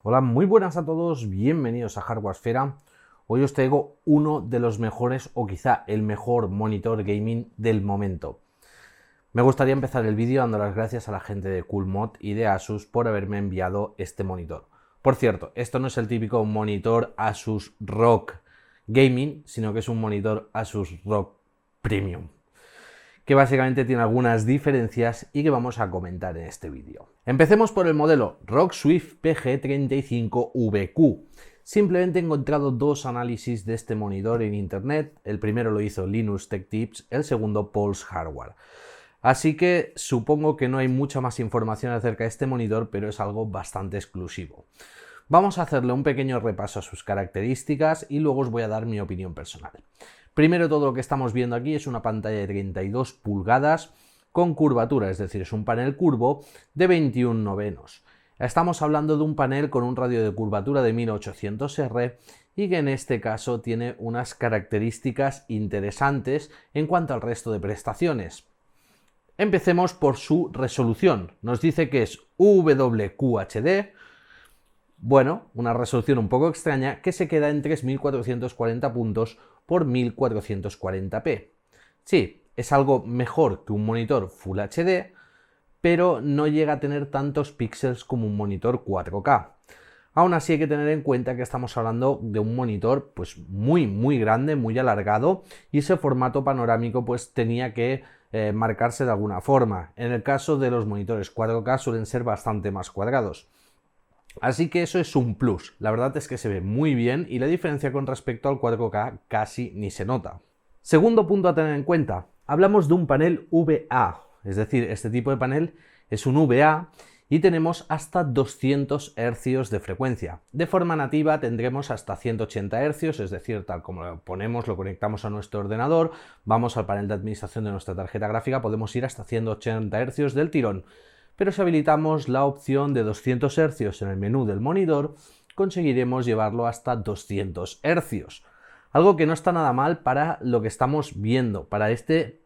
Hola, muy buenas a todos, bienvenidos a Hardwaresfera. Hoy os traigo uno de los mejores o quizá el mejor monitor gaming del momento. Me gustaría empezar el vídeo dando las gracias a la gente de CoolMod y de Asus por haberme enviado este monitor. Por cierto, esto no es el típico monitor Asus ROG Gaming, sino que es un monitor Asus ROG Premium, que básicamente tiene algunas diferencias y que vamos a comentar en este vídeo. Empecemos por el modelo ROG Swift PG35VQ. Simplemente he encontrado dos análisis de este monitor en internet. El primero lo hizo Linus Tech Tips, el segundo Pulse Hardware. Así que supongo que no hay mucha más información acerca de este monitor, pero es algo bastante exclusivo. Vamos a hacerle un pequeño repaso a sus características y luego os voy a dar mi opinión personal. Primero, todo lo que estamos viendo aquí es una pantalla de 32 pulgadas con curvatura, es decir, es un panel curvo de 21 novenos. Estamos hablando de un panel con un radio de curvatura de 1800R y que en este caso tiene unas características interesantes en cuanto al resto de prestaciones. Empecemos por su resolución. Nos dice que es WQHD. Bueno, una resolución un poco extraña que se queda en 3440 puntos por 1440p. Sí, es algo mejor que un monitor Full HD, pero no llega a tener tantos píxeles como un monitor 4K. Aún así hay que tener en cuenta que estamos hablando de un monitor pues muy grande, muy alargado, y ese formato panorámico pues tenía que marcarse de alguna forma. En el caso de los monitores 4K suelen ser bastante más cuadrados. Así que eso es un plus, la verdad es que se ve muy bien y la diferencia con respecto al 4K casi ni se nota. Segundo punto a tener en cuenta, hablamos de un panel VA, es decir, este tipo de panel es un VA y tenemos hasta 200 Hz de frecuencia. De forma nativa tendremos hasta 180 Hz, es decir, tal como lo ponemos, lo conectamos a nuestro ordenador, vamos al panel de administración de nuestra tarjeta gráfica, podemos ir hasta 180 Hz del tirón. Pero si habilitamos la opción de 200 Hz en el menú del monitor, conseguiremos llevarlo hasta 200 Hz. Algo que no está nada mal para lo que estamos viendo, para este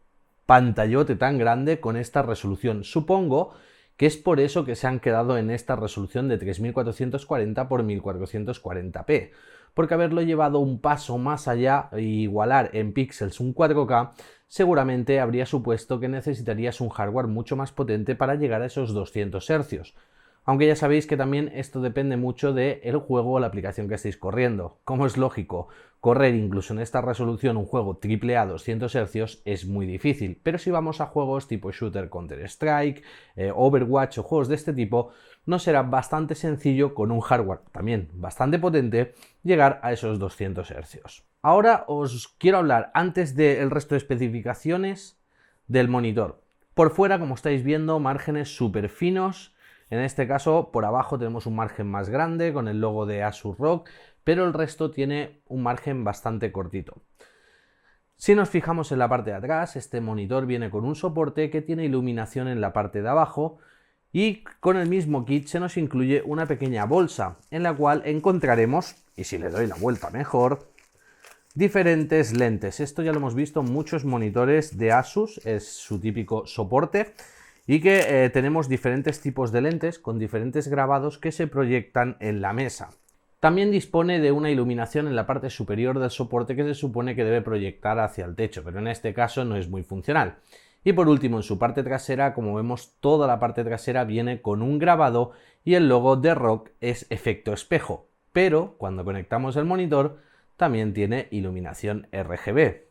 pantallote tan grande con esta resolución. Supongo que es por eso que se han quedado en esta resolución de 3440 x 1440p, porque haberlo llevado un paso más allá e igualar en píxeles un 4K seguramente habría supuesto que necesitarías un hardware mucho más potente para llegar a esos 200 Hz. Aunque ya sabéis que también esto depende mucho del juego o la aplicación que estéis corriendo. Como es lógico, correr incluso en esta resolución un juego AAA a 200 Hz es muy difícil, pero si vamos a juegos tipo shooter Counter-Strike, Overwatch o juegos de este tipo, nos será bastante sencillo con un hardware también bastante potente llegar a esos 200 Hz. Ahora os quiero hablar, antes del resto de especificaciones, del monitor. Por fuera, como estáis viendo, márgenes súper finos. En este caso, por abajo tenemos un margen más grande con el logo de Asus ROG, pero el resto tiene un margen bastante cortito. Si nos fijamos en la parte de atrás, este monitor viene con un soporte que tiene iluminación en la parte de abajo y con el mismo kit se nos incluye una pequeña bolsa en la cual encontraremos, y si le doy la vuelta mejor, diferentes lentes. Esto ya lo hemos visto en muchos monitores de Asus, es su típico soporte. Y que tenemos diferentes tipos de lentes con diferentes grabados que se proyectan en la mesa. También dispone de una iluminación en la parte superior del soporte que se supone que debe proyectar hacia el techo, pero en este caso no es muy funcional. Y por último, en su parte trasera, como vemos, toda la parte trasera viene con un grabado y el logo de ROG es efecto espejo, pero cuando conectamos el monitor también tiene iluminación RGB.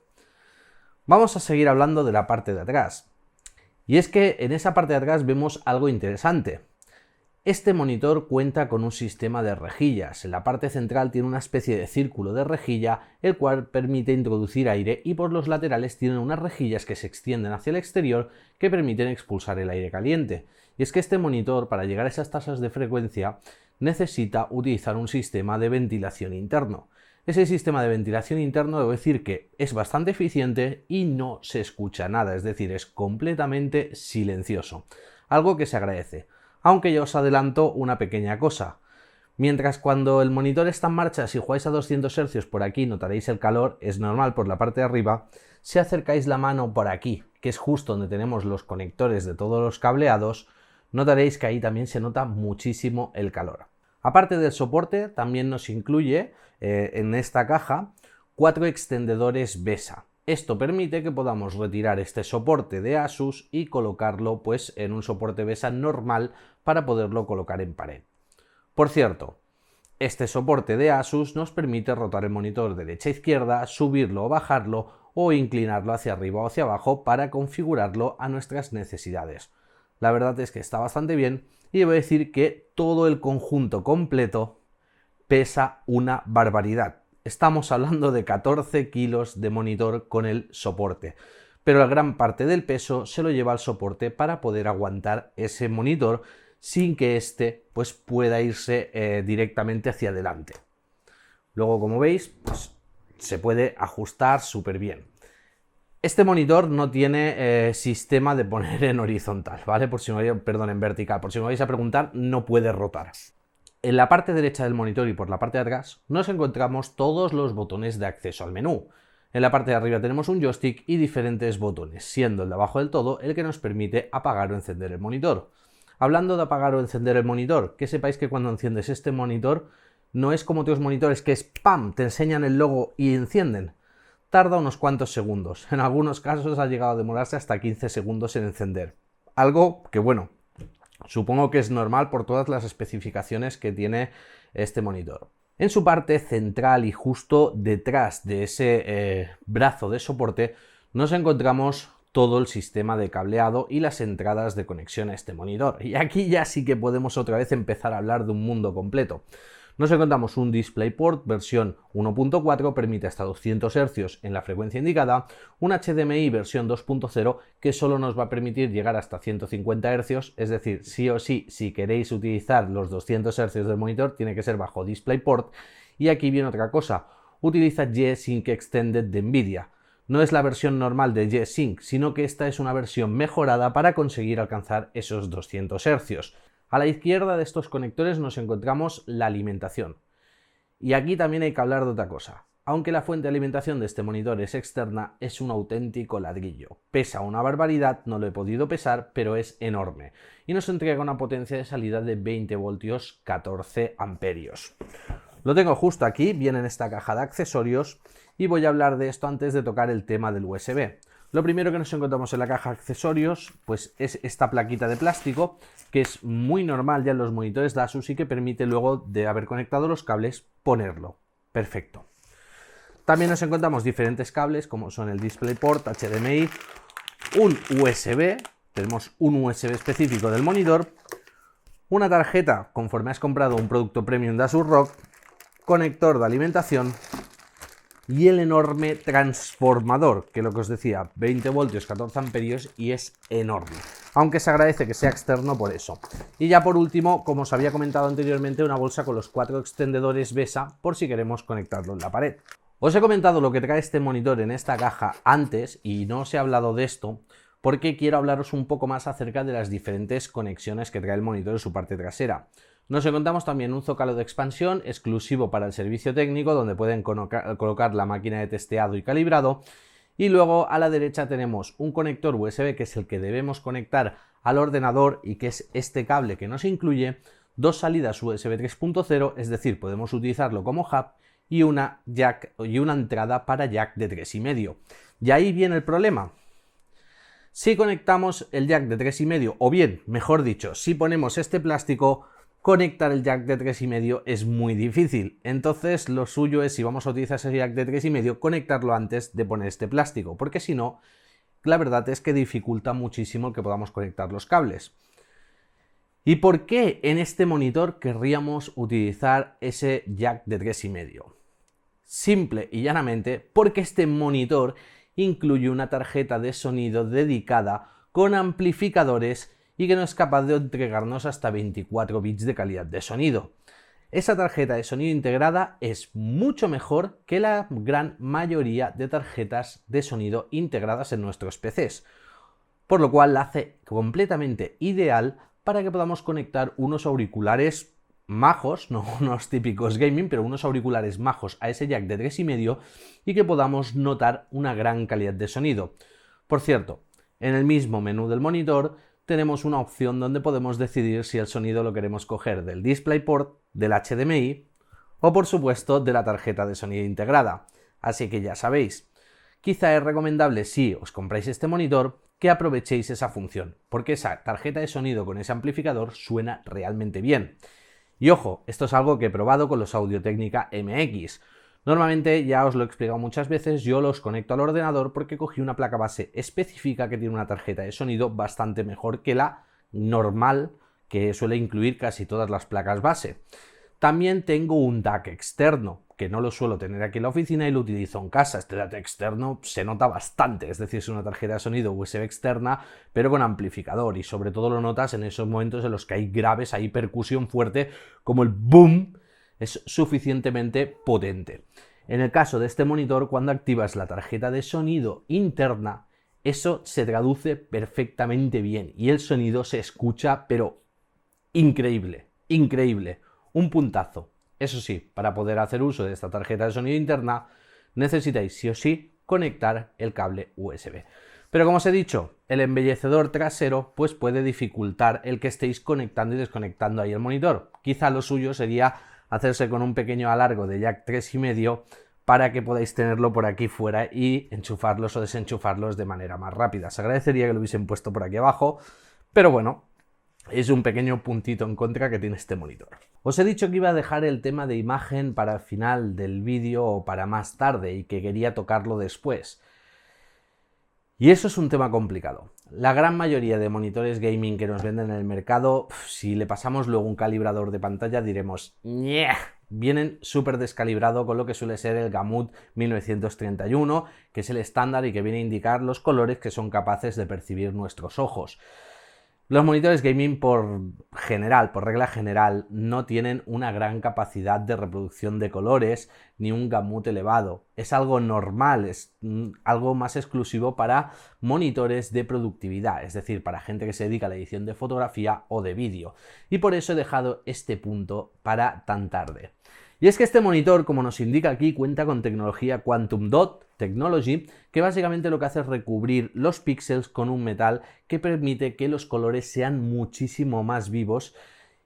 Vamos a seguir hablando de la parte de atrás. Y es que en esa parte de atrás vemos algo interesante. Este monitor cuenta con un sistema de rejillas. En la parte central tiene una especie de círculo de rejilla, el cual permite introducir aire, y por los laterales tienen unas rejillas que se extienden hacia el exterior que permiten expulsar el aire caliente. Y es que este monitor, para llegar a esas tasas de frecuencia, necesita utilizar un sistema de ventilación interno. Ese sistema de ventilación interno, debo decir que es bastante eficiente y no se escucha nada, es decir, es completamente silencioso, algo que se agradece. Aunque ya os adelanto una pequeña cosa. Mientras cuando el monitor está en marcha, si jugáis a 200 Hz por aquí notaréis el calor, es normal por la parte de arriba. Si acercáis la mano por aquí, que es justo donde tenemos los conectores de todos los cableados, notaréis que ahí también se nota muchísimo el calor. Aparte del soporte, también nos incluye en esta caja 4 extendedores VESA. Esto permite que podamos retirar este soporte de Asus y colocarlo pues en un soporte VESA normal para poderlo colocar en pared. Por cierto, este soporte de Asus nos permite rotar el monitor derecha a izquierda, subirlo o bajarlo o inclinarlo hacia arriba o hacia abajo para configurarlo a nuestras necesidades. La verdad es que está bastante bien y debo decir que todo el conjunto completo pesa una barbaridad. Estamos hablando de 14 kilos de monitor con el soporte, pero la gran parte del peso se lo lleva el soporte para poder aguantar ese monitor sin que éste pues, pueda irse directamente hacia adelante. Luego, como veis, pues, se puede ajustar súper bien. Este monitor no tiene sistema de poner en horizontal, ¿vale? En vertical. Por si me vais a preguntar, no puede rotar. En la parte derecha del monitor y por la parte de atrás nos encontramos todos los botones de acceso al menú. En la parte de arriba tenemos un joystick y diferentes botones, siendo el de abajo del todo el que nos permite apagar o encender el monitor. Hablando de apagar o encender el monitor, que sepáis que cuando enciendes este monitor no es como otros monitores que es ¡pam!, te enseñan el logo y encienden. Tarda unos cuantos segundos. En algunos casos ha llegado a demorarse hasta 15 segundos en encender. Algo que, bueno, supongo que es normal por todas las especificaciones que tiene este monitor. En su parte central y justo detrás de ese brazo de soporte nos encontramos todo el sistema de cableado y las entradas de conexión a este monitor. Y aquí ya sí que podemos otra vez empezar a hablar de un mundo completo. Nos encontramos un DisplayPort versión 1.4, permite hasta 200 Hz en la frecuencia indicada, un HDMI versión 2.0 que solo nos va a permitir llegar hasta 150 Hz, es decir, sí o sí, si queréis utilizar los 200 Hz del monitor, tiene que ser bajo DisplayPort. Y aquí viene otra cosa, utiliza G-Sync Extended de Nvidia. No es la versión normal de G-Sync, sino que esta es una versión mejorada para conseguir alcanzar esos 200 Hz. A la izquierda de estos conectores nos encontramos la alimentación. Y aquí también hay que hablar de otra cosa. Aunque la fuente de alimentación de este monitor es externa, es un auténtico ladrillo. Pesa una barbaridad, no lo he podido pesar, pero es enorme. Y nos entrega una potencia de salida de 20 voltios 14 amperios. Lo tengo justo aquí, viene en esta caja de accesorios, y voy a hablar de esto antes de tocar el tema del USB. Lo primero que nos encontramos en la caja de accesorios pues es esta plaquita de plástico que es muy normal ya en los monitores de Asus y que permite luego de haber conectado los cables ponerlo. Perfecto. También nos encontramos diferentes cables como son el DisplayPort, HDMI, un USB, tenemos un USB específico del monitor, una tarjeta conforme has comprado un producto premium de Asus ROG, conector de alimentación y el enorme transformador, que lo que os decía, 20 voltios, 14 amperios y es enorme. Aunque se agradece que sea externo por eso. Y ya por último, como os había comentado anteriormente, una bolsa con los 4 extendedores VESA por si queremos conectarlo en la pared. Os he comentado lo que trae este monitor en esta caja antes y no os he hablado de esto porque quiero hablaros un poco más acerca de las diferentes conexiones que trae el monitor en su parte trasera. Nos encontramos también un zócalo de expansión exclusivo para el servicio técnico donde pueden colocar la máquina de testeado y calibrado. Y luego a la derecha tenemos un conector USB que es el que debemos conectar al ordenador y que es este cable que nos incluye, dos salidas USB 3.0, es decir, podemos utilizarlo como hub y una entrada para jack de 3,5. Y ahí viene el problema. Si conectamos el jack de 3,5 o bien, mejor dicho, si ponemos este plástico, conectar el jack de 3,5 es muy difícil, entonces lo suyo es, si vamos a utilizar ese jack de 3,5, conectarlo antes de poner este plástico, porque si no, la verdad es que dificulta muchísimo el que podamos conectar los cables. ¿Y por qué en este monitor querríamos utilizar ese jack de 3,5? Simple y llanamente porque este monitor incluye una tarjeta de sonido dedicada con amplificadores y que no es capaz de entregarnos hasta 24 bits de calidad de sonido. Esa tarjeta de sonido integrada es mucho mejor que la gran mayoría de tarjetas de sonido integradas en nuestros PCs, por lo cual la hace completamente ideal para que podamos conectar unos auriculares majos, no unos típicos gaming, pero unos auriculares majos a ese jack de 3,5 y que podamos notar una gran calidad de sonido. Por cierto, en el mismo menú del monitor tenemos una opción donde podemos decidir si el sonido lo queremos coger del DisplayPort, del HDMI o por supuesto de la tarjeta de sonido integrada. Así que ya sabéis, quizá es recomendable si os compráis este monitor que aprovechéis esa función, porque esa tarjeta de sonido con ese amplificador suena realmente bien. Y ojo, esto es algo que he probado con los Audio-Technica MX. Normalmente, ya os lo he explicado muchas veces, yo los conecto al ordenador porque cogí una placa base específica que tiene una tarjeta de sonido bastante mejor que la normal que suele incluir casi todas las placas base. También tengo un DAC externo, que no lo suelo tener aquí en la oficina y lo utilizo en casa. Este DAC externo se nota bastante, es decir, es una tarjeta de sonido USB externa, pero con amplificador, y sobre todo lo notas en esos momentos en los que hay graves, hay percusión fuerte, como el boom, es suficientemente potente. En el caso de este monitor, cuando activas la tarjeta de sonido interna, eso se traduce perfectamente bien y el sonido se escucha, pero increíble, increíble. Un puntazo. Eso sí, para poder hacer uso de esta tarjeta de sonido interna necesitáis sí o sí conectar el cable USB. Pero como os he dicho, el embellecedor trasero pues puede dificultar el que estéis conectando y desconectando ahí el monitor. Quizá lo suyo sería hacerse con un pequeño alargo de jack 3,5 para que podáis tenerlo por aquí fuera y enchufarlos o desenchufarlos de manera más rápida. Se agradecería que lo hubiesen puesto por aquí abajo, pero bueno, es un pequeño puntito en contra que tiene este monitor. Os he dicho que iba a dejar el tema de imagen para el final del vídeo o para más tarde y que quería tocarlo después. Y eso es un tema complicado. La gran mayoría de monitores gaming que nos venden en el mercado, si le pasamos luego un calibrador de pantalla diremos ¡ñeh! Vienen súper descalibrado con lo que suele ser el Gamut 1931, que es el estándar y que viene a indicar los colores que son capaces de percibir nuestros ojos. Los monitores gaming por regla general, no tienen una gran capacidad de reproducción de colores ni un gamut elevado. Es algo normal, es algo más exclusivo para monitores de productividad, es decir, para gente que se dedica a la edición de fotografía o de vídeo. Y por eso he dejado este punto para tan tarde. Y es que este monitor, como nos indica aquí, cuenta con tecnología Quantum Dot Technology, que básicamente lo que hace es recubrir los píxeles con un metal que permite que los colores sean muchísimo más vivos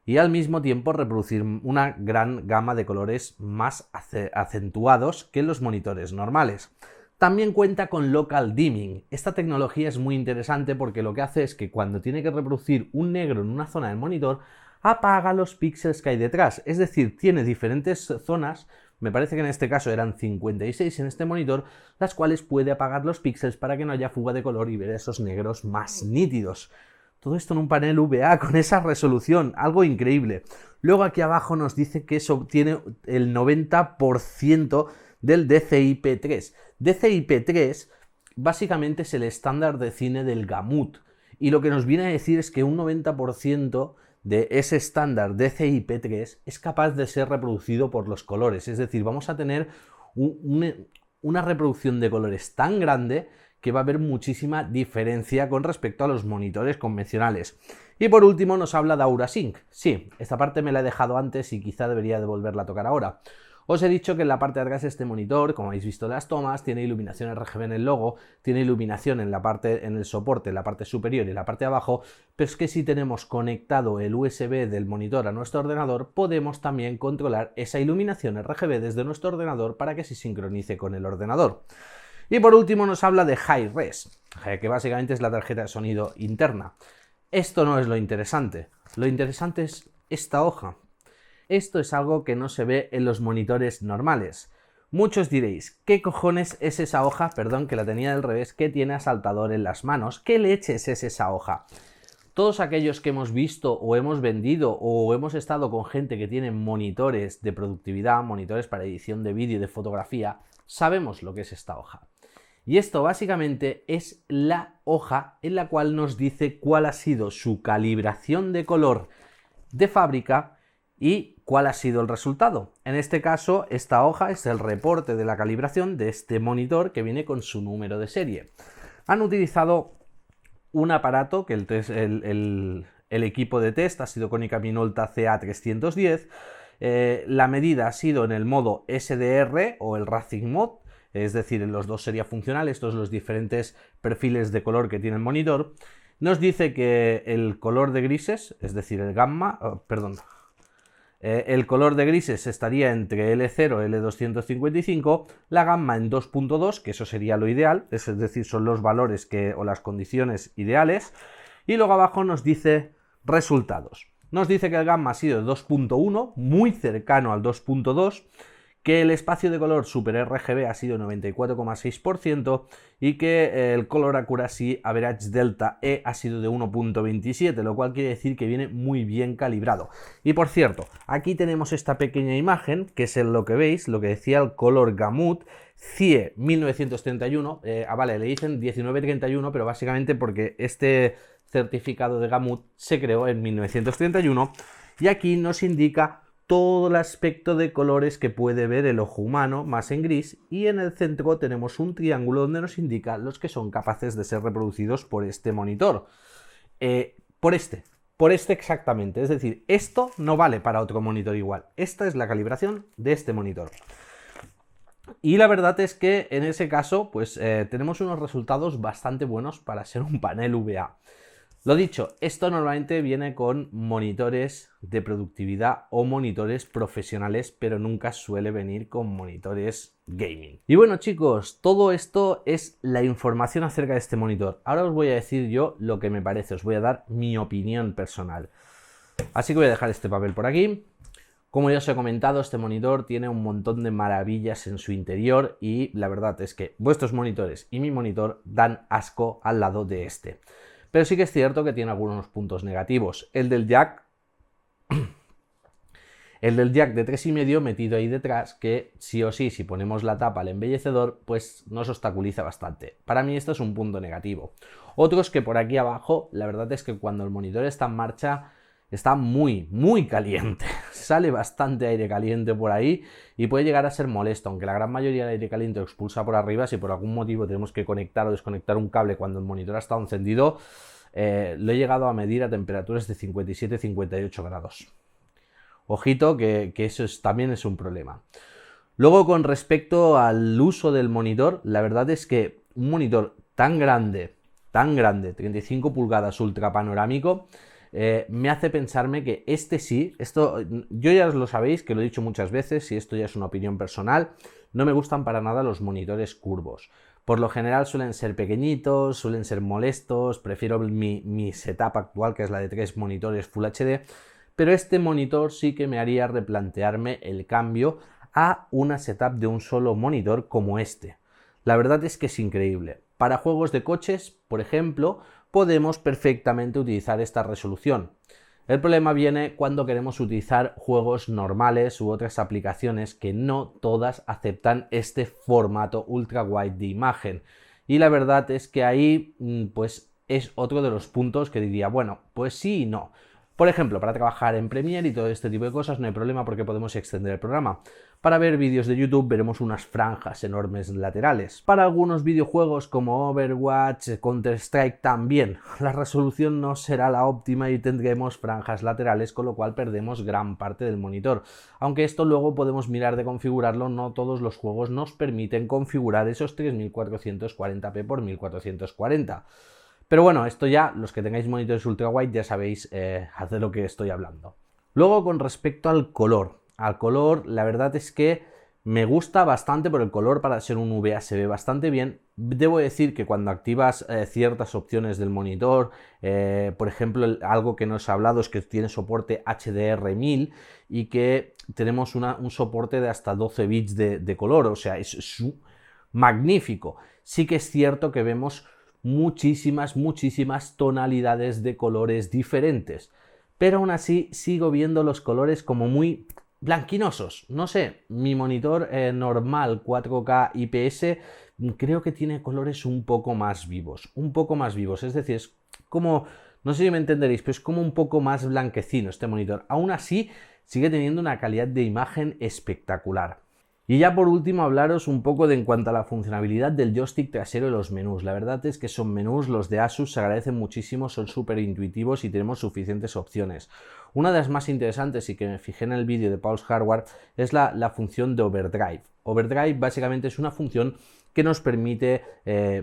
y al mismo tiempo reproducir una gran gama de colores más acentuados que en los monitores normales. También cuenta con Local Dimming. Esta tecnología es muy interesante porque lo que hace es que cuando tiene que reproducir un negro en una zona del monitor, apaga los píxeles que hay detrás, es decir, tiene diferentes zonas, me parece que en este caso eran 56 en este monitor, las cuales puede apagar los píxeles para que no haya fuga de color y ver esos negros más nítidos. Todo esto en un panel VA con esa resolución, algo increíble. Luego aquí abajo nos dice que eso obtiene el 90% del DCI-P3. DCI-P3 básicamente es el estándar de cine del Gamut y lo que nos viene a decir es que un 90% de ese estándar DCI-P3 es capaz de ser reproducido por los colores, es decir, vamos a tener una reproducción de colores tan grande que va a haber muchísima diferencia con respecto a los monitores convencionales. Y por último nos habla de Aura Sync. Sí, esta parte me la he dejado antes y quizá debería de volverla a tocar ahora. Os he dicho que en la parte de atrás de este monitor, como habéis visto en las tomas, tiene iluminación RGB en el logo, tiene iluminación en el soporte, en la parte superior y en la parte de abajo, pero es que si tenemos conectado el USB del monitor a nuestro ordenador, podemos también controlar esa iluminación RGB desde nuestro ordenador para que se sincronice con el ordenador. Y por último nos habla de Hi-Res, que básicamente es la tarjeta de sonido interna. Esto no es lo interesante es esta hoja. Esto es algo que no se ve en los monitores normales. Muchos diréis, ¿qué cojones es esa hoja? Perdón, que la tenía del revés, que tiene a Saltador en las manos. ¿Qué leches es esa hoja? Todos aquellos que hemos visto o hemos vendido o hemos estado con gente que tiene monitores de productividad, monitores para edición de vídeo y de fotografía, sabemos lo que es esta hoja. Y esto básicamente es la hoja en la cual nos dice cuál ha sido su calibración de color de fábrica y cuál ha sido el resultado. En este caso, esta hoja es el reporte de la calibración de este monitor que viene con su número de serie. Han utilizado un aparato que el equipo de test ha sido Konica Minolta CA310. La medida ha sido en el modo SDR o el Racing Mode, es decir, en los dos sería funcional, estos son los diferentes perfiles de color que tiene el monitor. Nos dice que el color de grises, es decir, el gamma, el color de grises estaría entre L0 y L255, la gamma en 2.2, que eso sería lo ideal, es decir, son los valores o las condiciones ideales, y luego abajo nos dice resultados. Nos dice que el gamma ha sido de 2.1, muy cercano al 2.2, que el espacio de color Super RGB ha sido 94,6% y que el Color Accuracy Average Delta E ha sido de 1.27, lo cual quiere decir que viene muy bien calibrado. Y por cierto, aquí tenemos esta pequeña imagen, que es lo que veis, lo que decía el Color Gamut, CIE 1931, vale, le dicen 1931, pero básicamente porque este certificado de Gamut se creó en 1931 y aquí nos indica todo el aspecto de colores que puede ver el ojo humano, más en gris, y en el centro tenemos un triángulo donde nos indica los que son capaces de ser reproducidos por este monitor. Por este exactamente, es decir, esto no vale para otro monitor igual. Esta es la calibración de este monitor. Y la verdad es que en ese caso, pues tenemos unos resultados bastante buenos para ser un panel VA. Lo dicho, esto normalmente viene con monitores de productividad o monitores profesionales, pero nunca suele venir con monitores gaming. Y bueno, chicos, todo esto es la información acerca de este monitor. Ahora os voy a decir yo lo que me parece, os voy a dar mi opinión personal. Así que voy a dejar este papel por aquí. Como ya os he comentado, este monitor tiene un montón de maravillas en su interior y la verdad es que vuestros monitores y mi monitor dan asco al lado de este. Pero sí que es cierto que tiene algunos puntos negativos. El del jack de 3,5 metido ahí detrás, que sí o sí, si ponemos la tapa al embellecedor, pues nos obstaculiza bastante. Para mí esto es un punto negativo. Otros que por aquí abajo, la verdad es que cuando el monitor está en marcha, está muy caliente. Sale bastante aire caliente por ahí y puede llegar a ser molesto, aunque la gran mayoría del aire caliente lo expulsa por arriba. Si por algún motivo tenemos que conectar o desconectar un cable cuando el monitor ha estado encendido, lo he llegado a medir a temperaturas de 57-58 grados. Ojito que eso también es un problema. Luego, con respecto al uso del monitor, la verdad es que un monitor tan grande, 35 pulgadas ultra panorámico, me hace pensarme que esto yo ya lo sabéis, que lo he dicho muchas veces, y esto ya es una opinión personal, no me gustan para nada los monitores curvos. Por lo general suelen ser pequeñitos, suelen ser molestos, prefiero mi setup actual, que es la de 3 monitores Full HD, pero este monitor sí que me haría replantearme el cambio a una setup de un solo monitor como este. La verdad es que es increíble. Para juegos de coches, por ejemplo, podemos perfectamente utilizar esta resolución. El problema viene cuando queremos utilizar juegos normales u otras aplicaciones que no todas aceptan este formato ultra wide de imagen. Y la verdad es que ahí pues es otro de los puntos que diría, bueno, pues sí y no. Por ejemplo, para trabajar en Premiere y todo este tipo de cosas no hay problema porque podemos extender el programa. Para ver vídeos de YouTube veremos unas franjas enormes laterales. Para algunos videojuegos como Overwatch, Counter-Strike también, la resolución no será la óptima y tendremos franjas laterales, con lo cual perdemos gran parte del monitor. Aunque esto luego podemos mirar de configurarlo, no todos los juegos nos permiten configurar esos 3440p x 1440. Pero bueno, esto ya, los que tengáis monitores ultra wide ya sabéis de lo que estoy hablando. Luego, con respecto al color. La verdad es que me gusta bastante, pero el color para ser un VA se ve bastante bien. Debo decir que cuando activas ciertas opciones del monitor, por ejemplo, algo que no os he hablado es que tiene soporte HDR1000 y que tenemos un soporte de hasta 12 bits de color, o sea, es magnífico. Sí que es cierto que vemos muchísimas tonalidades de colores diferentes, pero aún así sigo viendo los colores como muy blanquinosos. No sé, mi monitor normal 4K IPS creo que tiene colores un poco más vivos, es decir, es como, no sé si me entenderéis, pero es como un poco más blanquecino este monitor. Aún así sigue teniendo una calidad de imagen espectacular. Y ya por último hablaros un poco en cuanto a la funcionalidad del joystick trasero y los menús. La verdad es que son menús, los de Asus se agradecen muchísimo, son súper intuitivos y tenemos suficientes opciones. Una de las más interesantes y que me fijé en el vídeo de Paul's Hardware es la función de Overdrive. Overdrive básicamente es una función que nos permite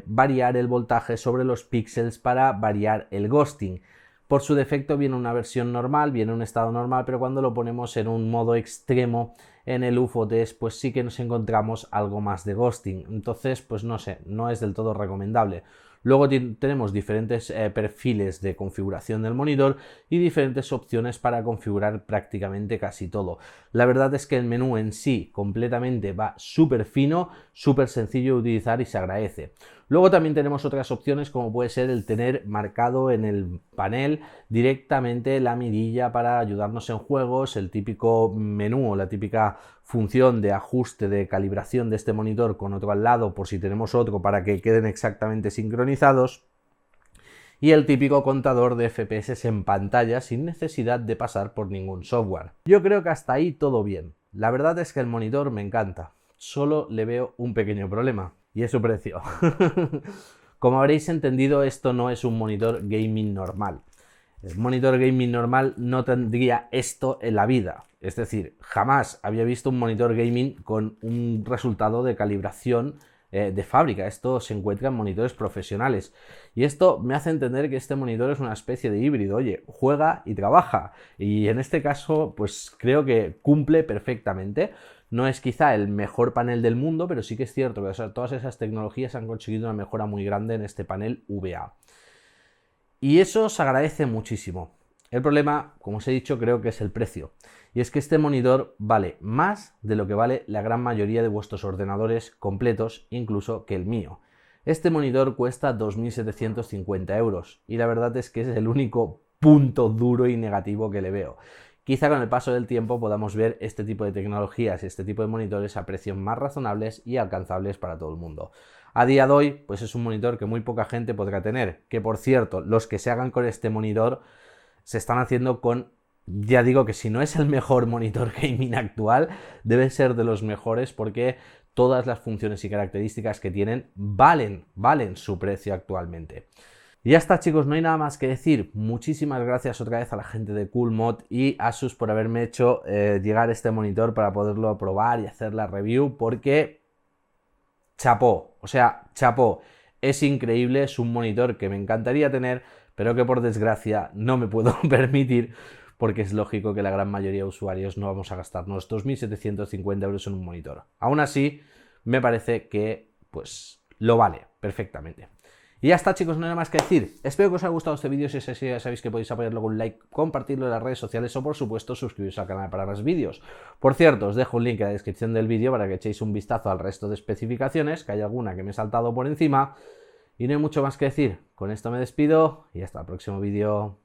variar el voltaje sobre los píxeles para variar el ghosting. Por su defecto viene una versión normal, viene un estado normal, pero cuando lo ponemos en un modo extremo en el UFO test, pues sí que nos encontramos algo más de ghosting. Entonces, pues no sé, no es del todo recomendable. Luego tenemos diferentes perfiles de configuración del monitor y diferentes opciones para configurar prácticamente casi todo. La verdad es que el menú en sí completamente va súper fino, súper sencillo de utilizar y se agradece. Luego también tenemos otras opciones como puede ser el tener marcado en el panel directamente la mirilla para ayudarnos en juegos, el típico menú o la típica función de ajuste de calibración de este monitor con otro al lado por si tenemos otro para que queden exactamente sincronizados, y el típico contador de FPS en pantalla sin necesidad de pasar por ningún software. Yo creo que hasta ahí todo bien. La verdad es que el monitor me encanta, solo le veo un pequeño problema y es su precio. Como habréis entendido, esto no es un monitor gaming normal. El monitor gaming normal no tendría esto en la vida. Es decir, jamás había visto un monitor gaming con un resultado de calibración de fábrica. Esto se encuentra en monitores profesionales. Y esto me hace entender que este monitor es una especie de híbrido. Oye, juega y trabaja. Y en este caso, pues creo que cumple perfectamente. No es quizá el mejor panel del mundo, pero sí que es cierto que todas esas tecnologías han conseguido una mejora muy grande en este panel VA. Y eso se agradece muchísimo. El problema, como os he dicho, creo que es el precio. Y es que este monitor vale más de lo que vale la gran mayoría de vuestros ordenadores completos, incluso que el mío. Este monitor cuesta 2.750 euros y la verdad es que es el único punto duro y negativo que le veo. Quizá con el paso del tiempo podamos ver este tipo de tecnologías y este tipo de monitores a precios más razonables y alcanzables para todo el mundo. A día de hoy, pues es un monitor que muy poca gente podrá tener, que por cierto, los que se hagan con este monitor se están haciendo con, ya digo que si no es el mejor monitor gaming actual, debe ser de los mejores porque todas las funciones y características que tienen valen su precio actualmente. Y ya está, chicos, no hay nada más que decir. Muchísimas gracias otra vez a la gente de Coolmod y Asus por haberme hecho llegar este monitor para poderlo probar y hacer la review, porque chapó, o sea, chapó. Es increíble, es un monitor que me encantaría tener, pero que por desgracia no me puedo permitir, porque es lógico que la gran mayoría de usuarios no vamos a gastarnos 2.750 euros en un monitor. Aún así, me parece que pues lo vale perfectamente. Y ya está, chicos, no hay nada más que decir. Espero que os haya gustado este vídeo. Si es así, ya sabéis que podéis apoyarlo con un like, compartirlo en las redes sociales o, por supuesto, suscribiros al canal para más vídeos. Por cierto, os dejo un link en la descripción del vídeo para que echéis un vistazo al resto de especificaciones, que hay alguna que me he saltado por encima. Y no hay mucho más que decir. Con esto me despido y hasta el próximo vídeo.